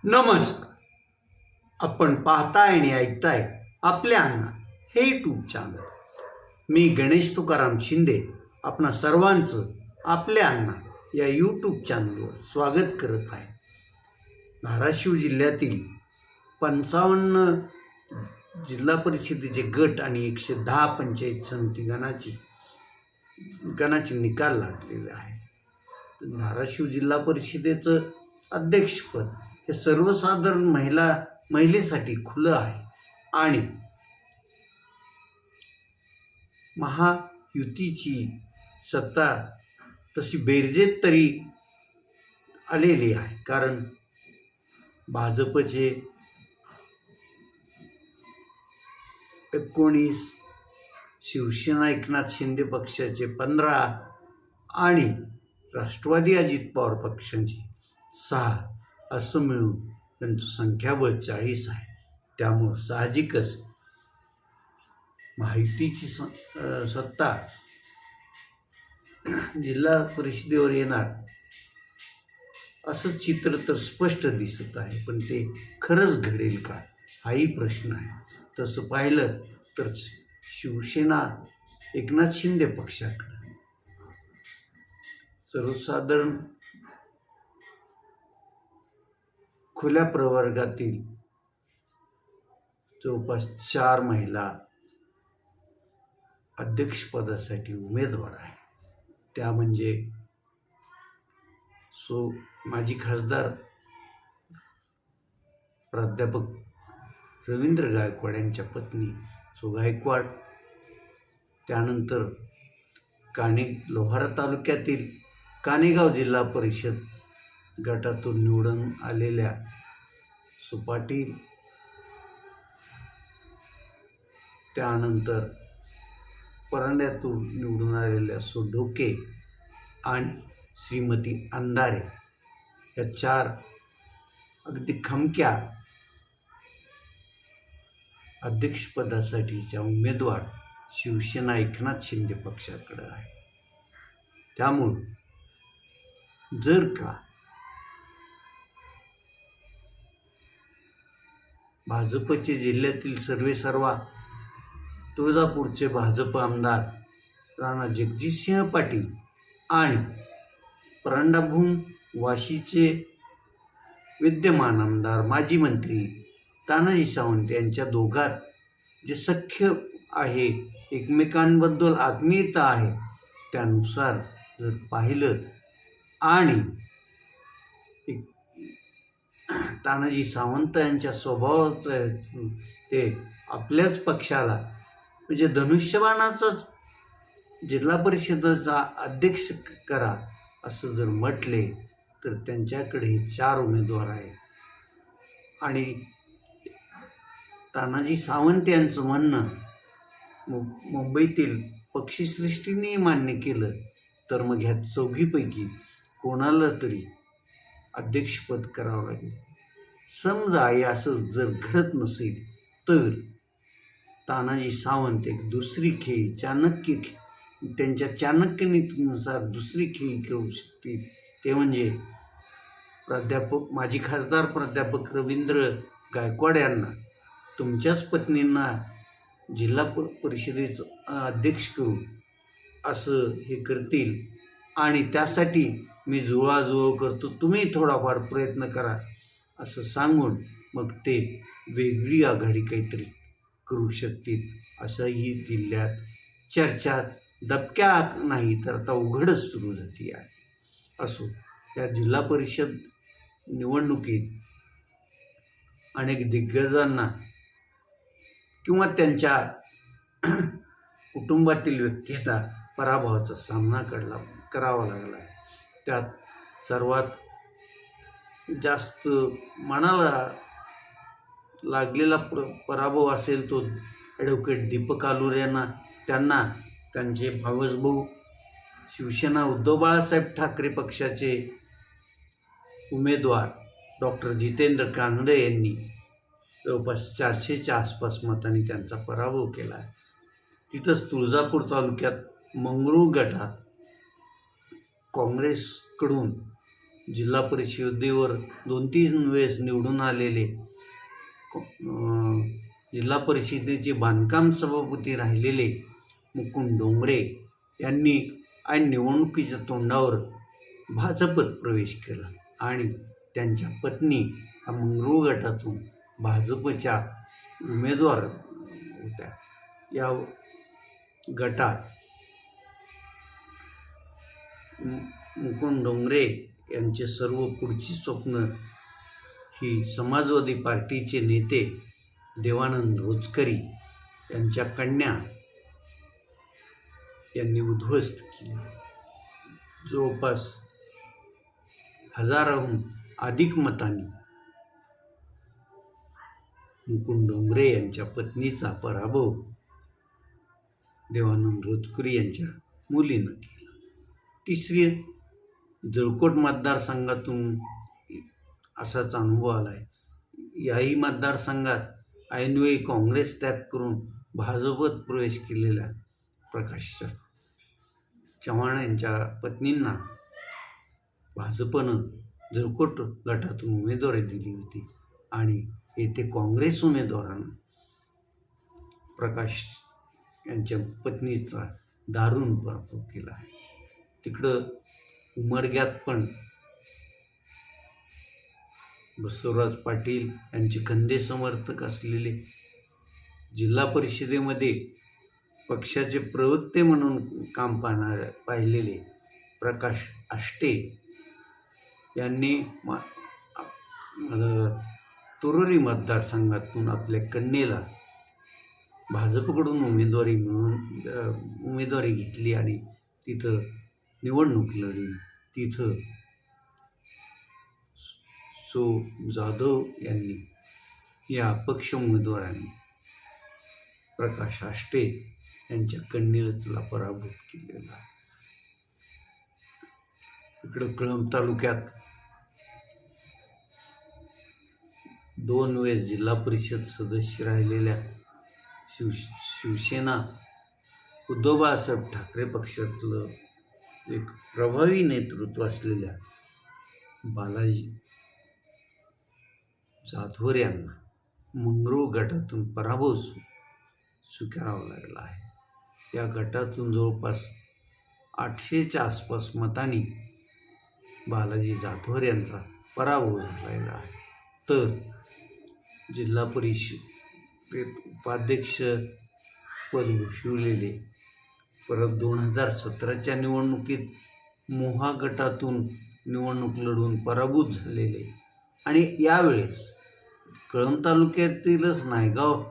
नमस्कार. आपण पाहताय आणि ऐकताय आपल्या अण्णा हे यूट्यूब चॅनल. मी गणेश तुकाराम शिंदे आपणा सर्वांचं आपल्या अण्णा या यूट्यूब चॅनलवर स्वागत करत आहे. धाराशिव जिल्ह्यातील 55 जिल्हा परिषदेचे गट आणि 110 पंचायत समिती गणाचे निकाल लागलेले आहे. धाराशिव जिल्हा परिषदेचं अध्यक्षपद हे सर्वसाधारण महिलेसाठी खुलं आहे आणि महायुतीची सत्ता तशी बेरजेत तरी आलेली आहे. कारण भाजपचे 19, शिवसेना एकनाथ शिंदे पक्षाचे 15 आणि राष्ट्रवादी अजित पवार पक्षांचे 6 असं मिळून त्यांचं संख्याबळ 40 आहे. त्यामुळं साहजिकच महायुतीची सत्ता जिल्हा परिषदेवर येणार असं चित्र तर स्पष्ट दिसत आहे. पण ते खरंच घडेल का हाही प्रश्न आहे. तसं पाहिलं तर शिवसेना एकनाथ शिंदे पक्षाकडे सर्वसाधारण खुल्या प्रवर्गातील जवळपास 4 महिला अध्यक्षपदासाठी उमेदवार आहे. त्या म्हणजे माजी खासदार प्राध्यापक रवींद्र गायकवाड यांच्या पत्नी गायकवाड, त्यानंतर लोहारा तालुक्यातील कानेगाव जिल्हा परिषद गटातून निवडून आलेल्या पाटील, त्यानंतर परंड्यातून निवडून आलेल्या ढोके आणि श्रीमती अंधारे या 4 अगदी खमक्या अध्यक्षपदासाठीच्या उमेदवार शिवसेना एकनाथ शिंदे पक्षाकडे आहे. त्यामुळं जर का भाजपचे जिल्ह्यातील सर्वेसर्वा तुळजापूरचे भाजप आमदार राणा जगजितसिंह पाटील आणि परंडाभूम वाशीचे विद्यमान आमदार माजी मंत्री तानाजी सावंत यांच्या दोघात जे सख्य आहे, एकमेकांबद्दल आत्मीयता आहे, त्यानुसार जर पाहिलं आणि तानाजी सावंत यांच्या स्वभावाचं ते आपल्याच पक्षाला म्हणजे धनुष्यबाणाचाच जिल्हा परिषदेचा अध्यक्ष करा असं जर म्हटले तर त्यांच्याकडे 4 उमेदवार आहेत. आणि तानाजी सावंत यांचं म्हणणं मुंबईतील पक्षसृष्टीने मान्य केलं तर मग ह्या 4पैकी कोणाला तरी अध्यक्षपद करावं लागेल. समजा हे असं जर घडत नसेल तर तानाजी सावंत एक दुसरी खेळी त्यांच्या चाणक्यनीतीनुसार दुसरी खेळी खेळू शकतील. ते म्हणजे माजी खासदार प्राध्यापक रवींद्र गायकवाड यांना तुमच्याच पत्नींना जिल्हा परिषदेचं अध्यक्ष करू असं हे करतील आणि त्यासाठी मी जुळवाजुळव करतो, तुम्ही थोडाफार प्रयत्न करा असं सांगून मग ते वेगळी आघाडी काहीतरी करू शकतील असंही जिल्ह्यात चर्चा दबक्या नाही तर आता उघडच सुरू झाली आहे. असो, या जिल्हा परिषद निवडणुकीत अनेक दिग्गजांना किंवा त्यांच्या कुटुंबातील व्यक्तींना पराभवाचा सामना करावा लागला आहे. त्यात सर्वात जास्त मनाला लागलेला पराभव असेल तो ॲडव्होकेट दीपक आलूर यांना. त्यांना त्यांचे भावसभाऊ शिवसेना उद्धव बाळासाहेब ठाकरे पक्षाचे उमेदवार डॉक्टर जितेंद्र कानडे यांनी जवळपास 400च्या आसपास मतांनी त्यांचा पराभव केला आहे. तिथंच तुळजापूर तालुक्यात मंगरूळ गटात काँग्रेसकडून जिल्हा परिषदेवर 2-3 वेळेस निवडून आलेले जिल्हा परिषदेचे बांधकाम सभापती राहिलेले मुकुंद डोंगरे यांनी ऐन निवडणुकीच्या तोंडावर भाजपत प्रवेश केला आणि त्यांच्या पत्नी या मंगरूळ गटातून भाजपच्या उमेदवार होत्या. या गटात मुकुंद डोंगरे यांचे सर्व पुढची स्वप्न ही समाजवादी पार्टीचे नेते देवानंद रोजकरी यांच्या कन्या यांनी उद्ध्वस्त केली. जवळपास हजाराहून अधिक मतांनी मुकुंद डोंगरे यांच्या पत्नीचा पराभव देवानंद रोजकरी यांच्या मुलीनं केला. तिसरी जळकोट मतदारसंघातून असाच अनुभव आला आहे. याही मतदारसंघात ऐनवेळी काँग्रेस त्याग करून भाजपत प्रवेश केलेल्या प्रकाश चव्हाण यांच्या पत्नींना भाजपनं जळकोट गटातून उमेदवारी दिली होती आणि येथे काँग्रेस उमेदवारानं प्रकाश यांच्या पत्नीचा दारुण पराभव केला आहे. तिकडं उमरग्यात पण बसवराज पाटील यांचे खंदे समर्थक असलेले जिल्हा परिषदेमध्ये पक्षाचे प्रवक्ते म्हणून काम पाहिलेले प्रकाश आष्टे यांनी तुरोरी मतदारसंघातून आपल्या कन्येला भाजपकडून उमेदवारी घेतली आणि तिथं निवडणूक लढली. तिथं जाधव यांनी या अपक्ष उमेदवारांनी प्रकाश आष्टे यांच्या कन्येला तुला पराभूत केलेला आहे. इकडं कळंब तालुक्यात 2 वेळेस जिल्हा परिषद सदस्य राहिलेल्या शिवसेना उद्धव बाळासाहेब ठाकरे पक्षातलं एक प्रभावी नेतृत्व असलेल्या बालाजी जाधवर यांना मंगरूळ गटातून पराभव स्वीकारावा लागला आहे. या गटातून जवळपास 800च्या आसपास मतांनी बालाजी जाधवर यांचा पराभव झालेला आहे. तर जिल्हा परिषदेत उपाध्यक्ष पद भूषविलेले परत 2017च्या निवडणुकीत मोहा गटातून निवडणूक लढवून पराभूत झालेले आणि यावेळेस कळंब तालुक्यातीलच नायगाव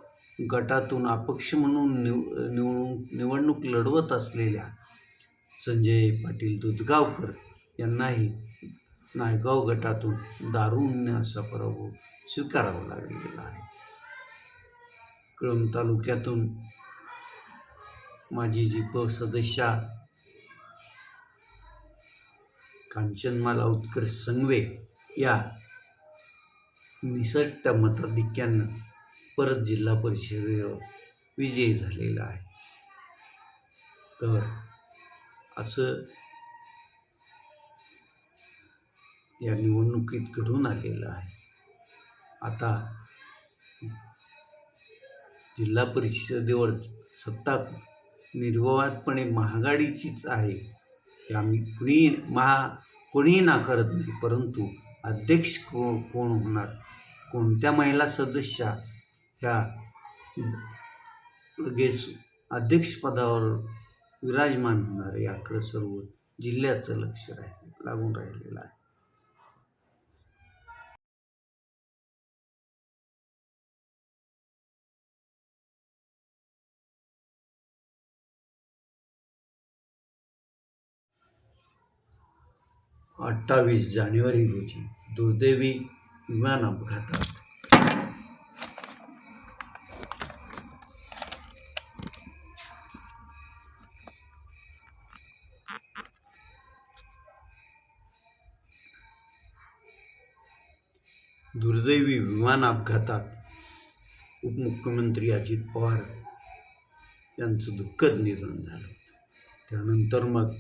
गटातून अपक्ष म्हणून निवडणूक लढवत असलेल्या संजय पाटील दुधगावकर यांनाही नायगाव गटातून दारुण असा पराभव स्वीकारावा लागलेला आहे. कळंब तालुक्यातून माजी जिप सदस्या कांचनमाला उत्कर्ष संघवे या निसटत्या मताधिक्यानं परत जिल्हा परिषदेवर विजयी झालेला आहे. तर असं या निवडणुकीत घडून आलेलं आहे. आता जिल्हा परिषदेवर सत्ता निर्विवादपणे महाआघाडीचीच आहे हे आम्ही कोणीही नाकारत नाही. परंतु अध्यक्ष कोण होणार, कोणत्या महिला सदस्या ह्या लगेच अध्यक्षपदावर विराजमान होणार याकडे सर्व जिल्ह्याचं लक्ष लागून राहिलेलं आहे. अठ्ठावीस जानेवारी रोजी दुर्दैवी विमान अपघातात उपमुख्यमंत्री अजित पवार यांचं दुःखद निधन झालं. त्यानंतर मग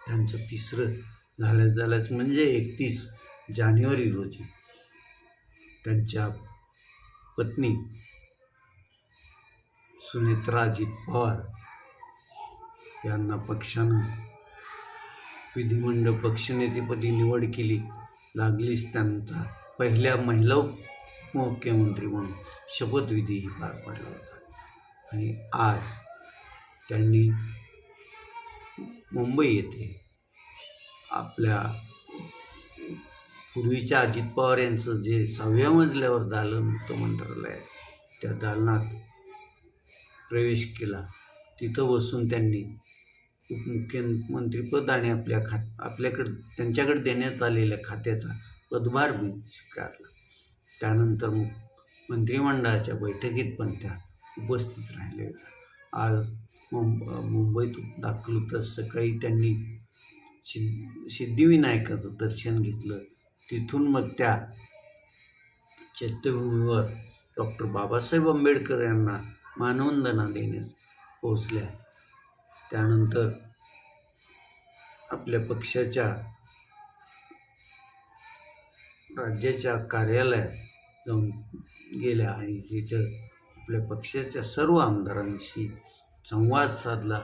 त्यांचं तिसरं झाल्याच म्हणजे 31 जानेवारी रोजी त्यांच्या पत्नी सुनेत्रा अजित पवार यांना पक्षानं विधिमंडळ पक्षनेतेपदी निवड केली. लागलीच त्यांचा पहिल्या महिला मुख्यमंत्री म्हणून शपथविधीही पार पडला होता. आणि आज त्यांनी मुंबई येथे आपल्या पूर्वीच्या अजित पवार यांचं जे 6व्या मजल्यावर दालन होतं मंत्रालय, त्या दालनात प्रवेश केला. तिथं बसून त्यांनी उपमुख्यमंत्रीपद आणि आपल्याकडे त्यांच्याकडे देण्यात आलेल्या खात्याचा पदभार स्वीकारला. त्यानंतर मंत्रिमंडळाच्या बैठकीत पण त्या उपस्थित राहिल्या होत्या. आज मुंबईत दाखल होतं. सकाळी त्यांनी सिद्धिविनायकाचं दर्शन घेतलं. तिथून मग त्या चैत्यभूमीवर डॉक्टर बाबासाहेब आंबेडकर यांना मानवंदना देण्यास पोहोचल्या. त्यानंतर आपल्या पक्षाच्या राज्याच्या कार्यालयात जाऊन गेल्या आणि तिथं आपल्या पक्षाच्या सर्व आमदारांशी संवाद साधला,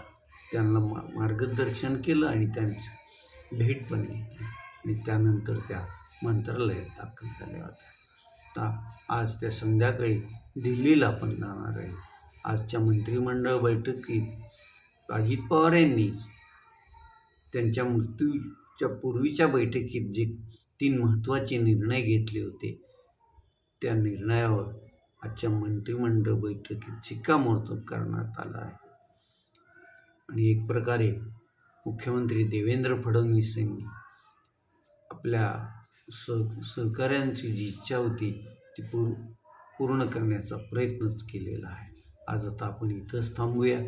त्यांना मार्गदर्शन केलं आणि त्यांची भेट पण घेतली आणि त्यानंतर त्या मंत्रालयात दाखल झाल्या होत्या. आज त्या संध्याकाळी दिल्लीला पण जाणार आहे. आजच्या मंत्रिमंडळ बैठकीत अजित पवार यांनी त्यांच्या मृत्यूच्या पूर्वीच्या बैठकीत जे 3 महत्त्वाचे निर्णय घेतले होते, त्या निर्णयावर आजच्या मंत्रिमंडळ बैठकीत शिक्कामोर्तब करण्यात आलं आहे. आणि एक प्रकारे मुख्यमंत्री देवेंद्र फडणवीस यांनी आपल्या सहकाऱ्यांची जी इच्छा होती ती पूर्ण करण्याचा प्रयत्नच केलेला आहे. आज आता आपण इथंच थांबूया.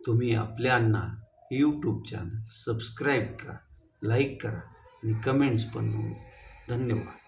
तुम्ही आपल्या अण्णा यूट्यूब चॅनल सबस्क्राईब करा, लाईक करा आणि कमेंट्स पण नोंदवा. धन्यवाद.